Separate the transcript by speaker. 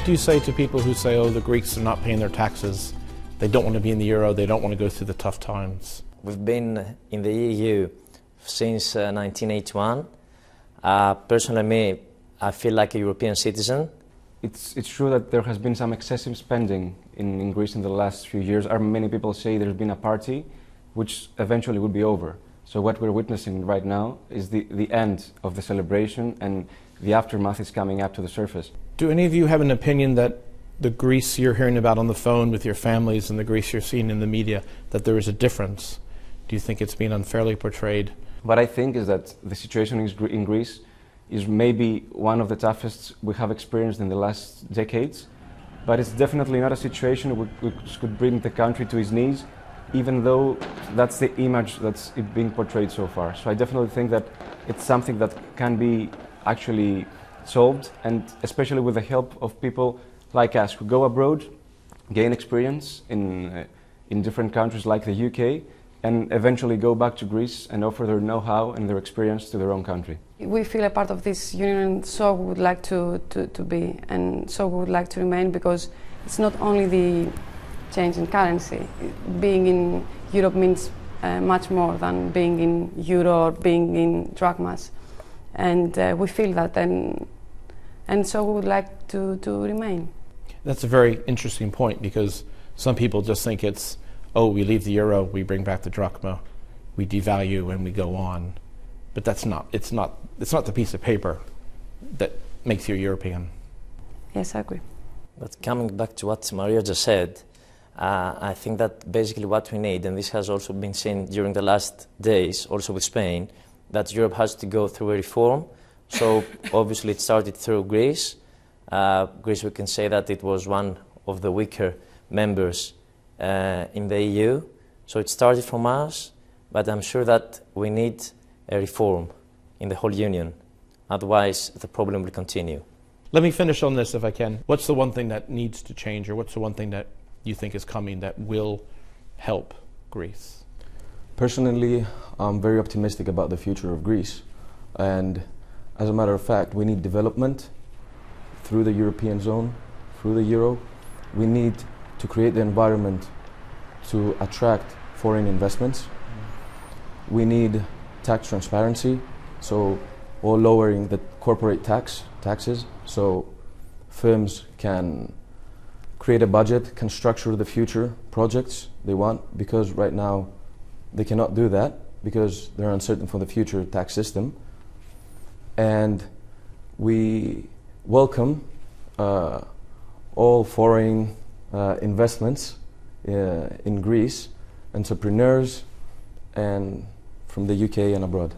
Speaker 1: do you say to people who say, oh, the Greeks are not paying their taxes, they don't want to be in the euro, they don't want to go through the tough times?
Speaker 2: We've been in the EU since 1981. Personally, I feel like a European citizen.
Speaker 3: It's true that there has been some excessive spending in Greece in the last few years. Many people say there's been a party which eventually will be over. So what we're witnessing right now is the end of the celebration, and the aftermath is coming up to the surface.
Speaker 1: Do any of you have an opinion that the Greece you're hearing about on the phone with your families and the Greece you're seeing in the media, that there is a difference? Do you think it's being unfairly portrayed?
Speaker 3: What I think is that the situation in Greece is maybe one of the toughest we have experienced in the last decades, but it's definitely not a situation which could bring the country to its knees, even though that's the image that's being portrayed so far. So I definitely think that it's something that can be actually solved, and especially with the help of people like us who go abroad, gain experience in different countries like the UK, and eventually go back to Greece and offer their know-how and their experience to their own country.
Speaker 4: We feel a part of this union, so we would like to be, and so we would like to remain, because it's not only the change in currency. Being in Europe means much more than being in euro or being in drachmas, and we feel that, and so we would like to remain.
Speaker 1: That's a very interesting point, because some people just think it's, oh, we leave the euro, we bring back the drachma, we devalue and we go on. But that's not, it's not the piece of paper that makes you European.
Speaker 4: Yes, I agree.
Speaker 2: But coming back to what Maria just said, I think that basically what we need, and this has also been seen during the last days, also with Spain, that Europe has to go through a reform. So obviously it started through Greece. Greece, we can say that it was one of the weaker members in the EU. So it started from us, but I'm sure that we need a reform in the whole Union. Otherwise, the problem will continue.
Speaker 1: Let me finish on this if I can. What's the one thing that needs to change, or what's the one thing that you think is coming that will help Greece?
Speaker 5: Personally, I'm very optimistic about the future of Greece. And as a matter of fact, we need development through the European zone, through the euro. We need to create the environment to attract foreign investments. We need tax transparency, so or lowering the corporate taxes, so firms can create a budget, can structure the future projects they want, because right now they cannot do that because they're uncertain for the future tax system. And we welcome all foreign investments in Greece, entrepreneurs, and from the UK and abroad.